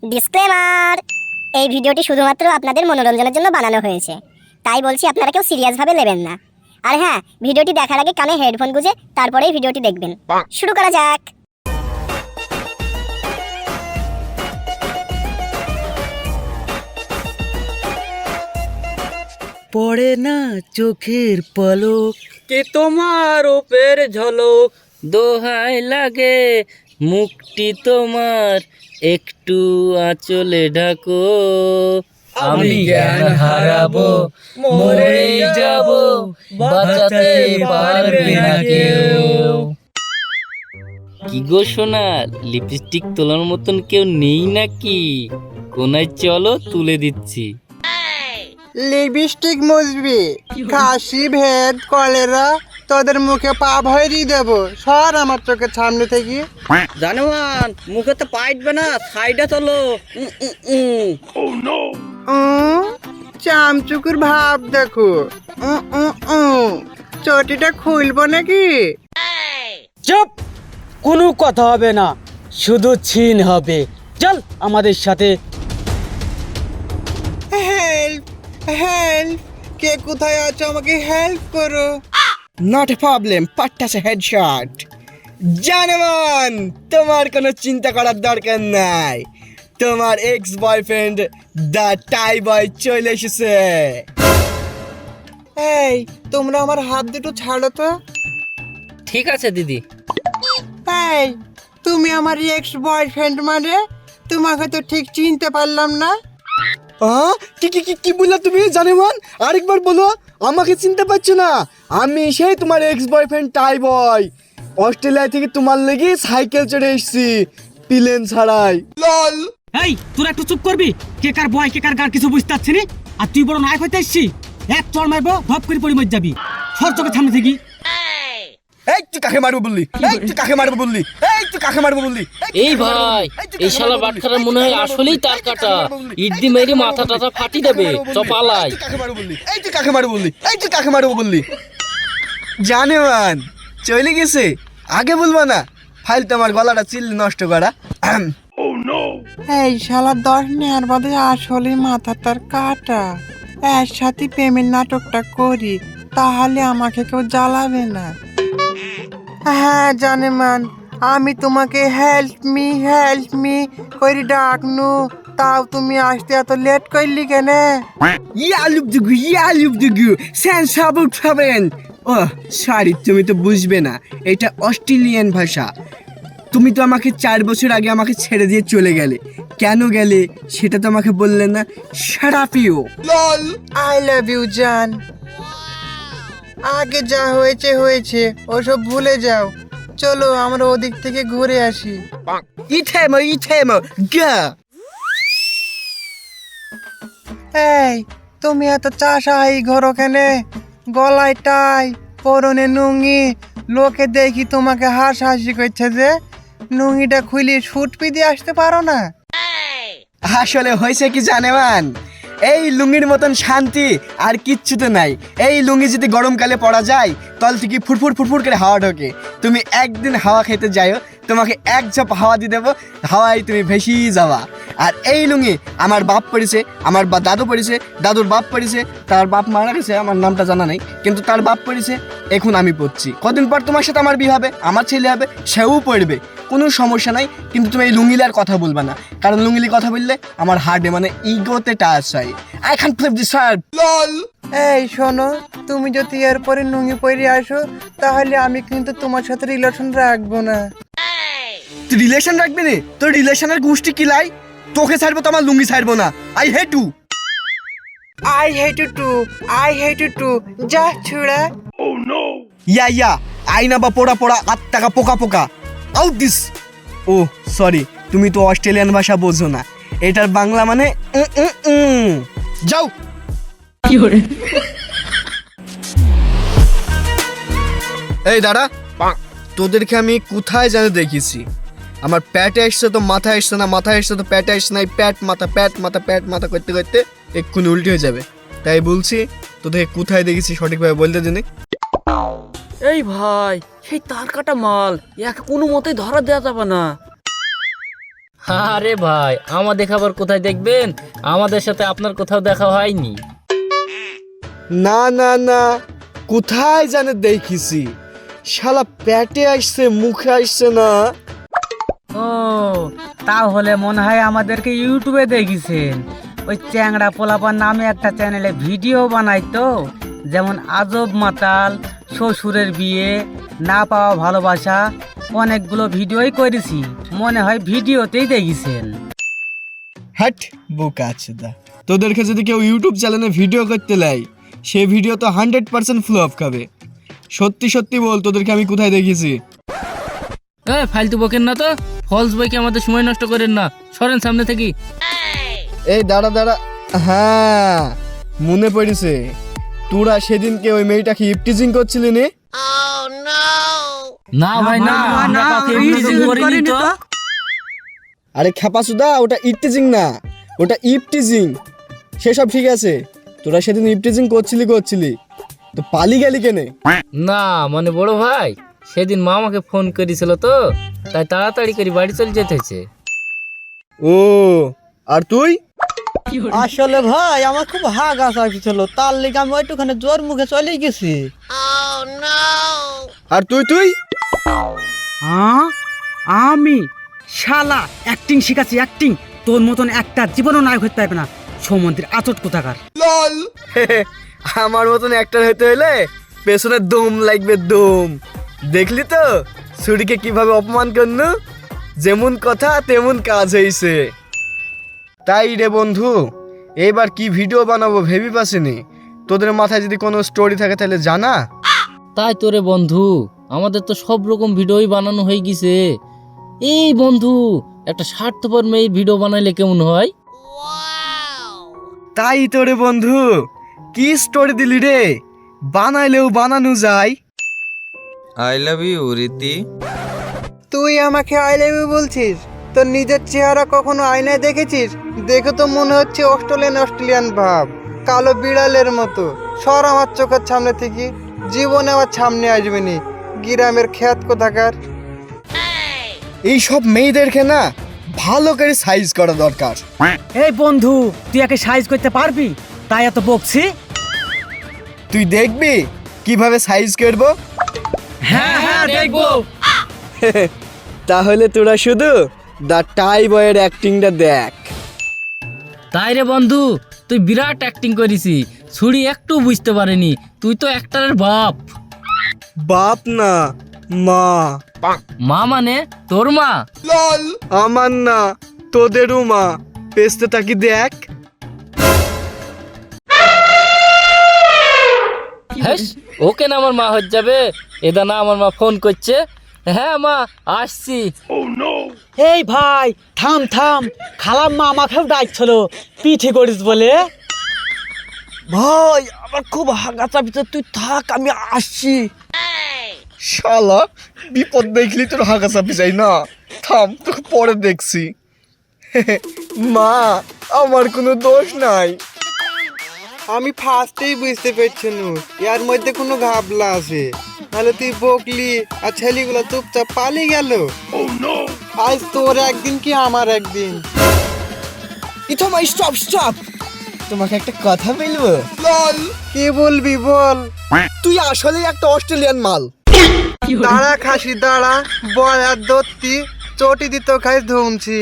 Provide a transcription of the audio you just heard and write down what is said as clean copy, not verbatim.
Disclaimer, এই ভিডিওটি শুধুমাত্র আপনাদের মনোরঞ্জনের জন্য বানানো হয়েছে, তাই বলছি আপনারা কেউ সিরিয়াসভাবে নেবেন না। আর হ্যাঁ, ভিডিওটি দেখার আগে কানে হেডফোন গুঁজে তারপরেই ভিডিওটি দেখবেন। শুরু করা যাক। পড়ে না চোখের পলক, কি তোমার উপের ঝলক, দোহাই লাগে মুখটি তোমার, একটু আঁচলে ঢাকো। আমি জ্ঞান হারাবো, মরেই যাব, বাঁচাতে পারবে না কেউ। কি গো সোনা, লিপস্টিক তোলার মতন কেউ নেই নাকি? কোনায় চলো, তুলে দিচ্ছি। লিপস্টিক মুছবি, কাশি ভেদ কলেরা তোদের মুখে পা ভরিয়ে দেবো। সর আমার চোখের সামনে থেকে। জানেমান মুখে তো পাইটবে না, সাইডে চলো। চামচুকুর ভাব দেখো। চটিটা খুলবো নাকি? চুপ, কোনো কথা হবে না, শুধু ছিন হবে। চল আমাদের সাথে। হেল্প হেল্প, কে কোথায় আছো? আমাকে হেল্প করো। নট এ প্রবলেম, পাট্টাছে হেডশট। জানেমান, তোমার কোনো চিন্তা করার দরকার নাই। তোমার এক্স বয়ফ্রেন্ড দা টাই বয় চলে এসেছে। এই, তোমরা আমার হাত দুটো ছাড়ো তো। ঠিক আছে দিদি। এই, তুমি আমার এক্স বয়ফ্রেন্ড মানে? তোমাকে তো ঠিক চিনতে পারলাম না। কি কি কি কি বললা তুমি? জানেমান, আরেকবার বলো। আমাকে চিনতে পারছো না? আমি সেই তোমার এক্স বয়ফ্রেন্ড টাই বয়। অস্ট্রেলিয়া থেকে তোমার লেগে সাইকেল চড়ে এসেছি, প্লেন ছাড়াই। লল। এই, তোরা একটু চুপ করবি? কে কার বয়, কে কার গার কিছু বুঝতে পারছি না। আর তুই বড় নায়ক হইতে আসছি। এক চড় মারবো, ধপ করে পড়ে মর যাবি। সর চোখের সামনে থেকে। এই, তুই কাকে মারবো বললি? এই, তুই কাকে মারবো বললি? এই, তুই কাকে মারবো বললি? এই ভাই, এই শালা বাটখারা মনে হয় আসলেই তার কাটা। ইট দি মেরে মাথা টাথা ফাটি দেবে, চপালাই। তুই কাকে মারবো বললি? এই, তুই কাকে মারবো বললি? এই, তুই কাকে মারবো বললি? জানেমান চলে গেছে, আগে বলবো না। ফাইল তো আমার গলাটা চিল নষ্ট করা। এই শালা 10 নেয়ার বাদে আসলে মাথা তার কাটা। এর সাথে প্রেমের নাটকটা করি, তাহলে আমাকে কেউ জ্বালাবে না। হ্যাঁ জানেমান, আমি তোমাকে হেল্প মি করি ডাকনু, তাও তুমি আসতে এত লেট করলি কেন? ইয়ালুবদুগু সেন্স অ্যাবাউট হবেন। ও সরি, তুমি তো বুঝবে না, এটা অস্ট্রেলিয়ান ভাষা। তুমি তো আমাকে 4 বছর আগে আমাকে ছেড়ে দিয়ে চলে গেলে। কেন গেলে সেটা তো আমাকে বললে না। Shut up you. Lol. I love you জান। আগে যা হয়েছে হয়েছে, ওসব ভুলে যাও। চলো আমরা ওদিক থেকে ঘুরে আসি। ইথেমো গা। এই, তুমি এত চাষাই ঘরো কেনে? গলায় টাই, পরনে নুঙ্গি, লোকে দেখি তোমাকে হাসাহাসি করছে যে। নুঙ্গিটা খুলে শুটপি দিয়ে আসতে পারো না? আসলে হয়েছে কি জানেমান, এই লুঙ্গির মতন শান্তি আর কিচ্ছুতে নাই। এই লুঙ্গি যদি গরমকালে পরা যায়, তল থেকে ফুরফুর ফুরফুর করে হাওয়া ঢোকে। তুমি একদিন হাওয়া খেতে যাও, তোমাকে এক ঝাপ হাওয়া দিয়ে দেবো, হাওয়ায় তুমি ভেসেই যাওয়া। আর এই লুঙ্গি আমার বাপ পড়েছে, আমার দাদু পড়েছে, দাদুর বাপ পড়েছে, তার বাপ মারা গেছে, আমার নামটা জানা নেই, কিন্তু তার বাপ পড়েছে, এখন আমি পড়ছি। কদিন পর তোমার সাথে আমার বিয়ে হবে, আমার ছেলে হবে, সেও পড়বে, কোনো সমস্যা নাই। কিন্তু তুমি এই লুঙ্গিলার কথা বলবা না, কারণ লুঙ্গিলি কথা বললে আমার হার্টে মানে ইগোতে টাচ হয়। I can flip this heart. লল। এই শোনো, তুমি যদি এরপরে লুঙ্গি পরে আসো, তাহলে আমি কিন্তু তোমার সাথে রিলেশন রাখবো না। তুই রিলেশন রাখবি না? তোর রিলেশনের গোষ্ঠী কি লাই? তোকে ছাড়বো তো আমার লুঙ্গি ছাড়বো না। আই হেট ইউ টু যা ছুড়া। ইয়া আইনা বা পোড়া পোড়া আত্মাকা পোকা পোকা আউট দিস। ও সরি, তুমি তো অস্ট্রেলিয়ান ভাষা বোঝো না, এটার বাংলা মানে যাও। এই দাঁড়া, তোদেরকে আমি কোথায় যেন দেখেছি। আমার প্যাটে এসছে তো মাথায় এসছে না, মাথায় এসছে তো প্যাটে এসছে না, প্যাট মাথা প্যাট মাথা প্যাট মাথা করতে করতে এক্ষুনি উল্টে হয়ে যাবে। তাই বলছি, তোদেরকে কোথায় দেখেছি সঠিকভাবে বলতে দিনে। এই ভাই, সেই তার কাটা মাল, একে কোনো মতেই ধরা দেওয়া যাবে না। আরে ভাই, আমাদের খাবার কোথায় দেখবেন? আমাদের সাথে আপনার কোথাও দেখা হয়নি। না না না, কোথায় জানে দেখিছি, শালা পেটে আসছে মুখে আসছে না। ও তাহলে মনে হয় আমাদেরকে ইউটিউবে দেখেছেন। ওই চ্যাংড়া পোলাপার নামে একটা চ্যানেলে ভিডিও বানাইতো, যেমন আজব মাতাল, শ্বশুরের বিয়ে, না পাওয়া ভালোবাসা, অনেকগুলো ভিডিওই করেছি। মনে হয় ভিডিওতেই দেখেছেন। হ্যাট বোকা আছে দা, তোদেরকে যদি কেউ ইউটিউব চ্যানেলে ভিডিও করতে লাই, সে ভিডিও তো 100% ফ্লপ খাবে। সত্যি সত্যি বল, তোদেরকে আমি কোথায় দেখেছি? ফালতু বকেন না তো, ফলস বইকে আমাদের সময় নষ্ট করেন না, সরেন সামনে থেকে। এই দাঁড়া দাঁড়া, হ্যাঁ মনে পড়েছে, তোরা সেদিনকে ওই মেয়েটাকে ইপটিজিং করছিলি নে? না ভাই না, আমরা কাউকে ইপটিজিং করিনি তো। আরে খেপাসুদা, ওটা ইপটিজিং না, ওটা ইপটিজিং। সেসব ঠিক আছে, তোরা সেদিন ইপটিজিং করছিলি তো পালি গেলি কেনে? না মানে বড় ভাই, সেদিন মা আমাকে ফোন করেছিল তো, তাই তাড়াতাড়ি করে বাড়ি চলে যেতে হয়েছে। ও, আর তুই? আসলে ভাই আমার খুব হাগাছ আসছিল, তার লিগে আমি ওইটুখানে জোর মুখে চলে গেছি। আর তুই? হ্যাঁ আমি শালা অ্যাক্টিং শিখাচ্ছি, অ্যাক্টিং। তোর মতন একটা জীবনও নায়ক হতে পারবে না, সমন্ত্রীর আচট কোথাকার। আমার মতন অ্যাক্টর হতে হলে পেছনে দম লাগবে, দম। দেখলি তো ছুরিকে কিভাবে অপমান করনু, যেমন কথা তেমন কাজ হয়েছে। তাই রে বন্ধু, এইবার কি ভিডিও বানাবো ভেবি পাসিনি। তোদের মাথায় যদি কোনো স্টোরি থাকে তাহলে জানা। তাই তো রে বন্ধু, আমাদের তো সব রকম ভিডিওই বানানো হয়ে গেছে। এই বন্ধু, একটা স্বার্থপর মেয়ের ভিডিও বানাইলে কেমন হয়? তাই তো রে বন্ধু, কি স্টোরি দিলি রে, বানাইলেও বানানো যায়। আই লাভ ইউ রীতি। তুই আমাকে আই লাভ ইউ বলছিস? তোর নিজের চেহারা কখনো আয়নায় দেখেছিস? দেখে তো মনে হচ্ছে অস্ট্রেলিয়ান ভাব, কালো বিড়ালের মতো। সর আমার চোখের সামনে থেকে, জীবনে আমার সামনে আসবে নি, গ্রামের খ্যাত কোথাকার। এই সব মেয়েদেরকে না ভালো করে সাইজ করা দরকার। এই বন্ধু, তুই একে সাইজ করতে পারবি? তাই এত বকছি। তুই দেখবি কিভাবে সাইজ করব। হ্যাঁ হ্যাঁ দেখবো। তাহলে তোরা শুধু দ্য টাই বয়ের অ্যাক্টিংটা দেখ। তাই রে বন্ধু, তুই বিরাট অ্যাক্টিং করিসি, ছুরি একটু বুঝতে পারেনি। তুই তো অ্যাক্টরের বাপ। বাপ না, মা। মা মানে তোর মা? আমার না, তোদেরও মা। পেছতে তাকি দেখ। হ্যাঁ, ওকে না আমার মা হয়ে যাবে। এদা না আমার মা ফোন করছে। হ্যাঁ মা, আসছি। এই ভাই থাম থাম, খালাম মা আমাকেও ডাকছিল পিঠে করিস বলে। ভাই আমার খুব হাগাচা ভিতর, তুই থাক আমি আসছি। শালা বিপদ দেখলি তোর হাগাচা পিছাই না, থাম তোকে পরে দেখছি। মা, আমার কোনো দোষ নাই। আমি ফার্স্টেই বুঝতে পারছি না এর মধ্যে কোনো ঘাবলা আছে, তাহলে তুই বকলি আর ছেলেগুলো চুপচাপ পালিয়ে গেল। আজ তোর একদিন কি আমার একদিন। ইথমাই স্টপ স্টপ, তোমাকে একটা কথা বলবো। কি বলবি বল। তুই আসলেই একটা অস্ট্রেলিয়ান মাল। দাঁড়া খাসি দাঁড়া, বয় আর দত্তি চটি দিত খাই ধুমছি।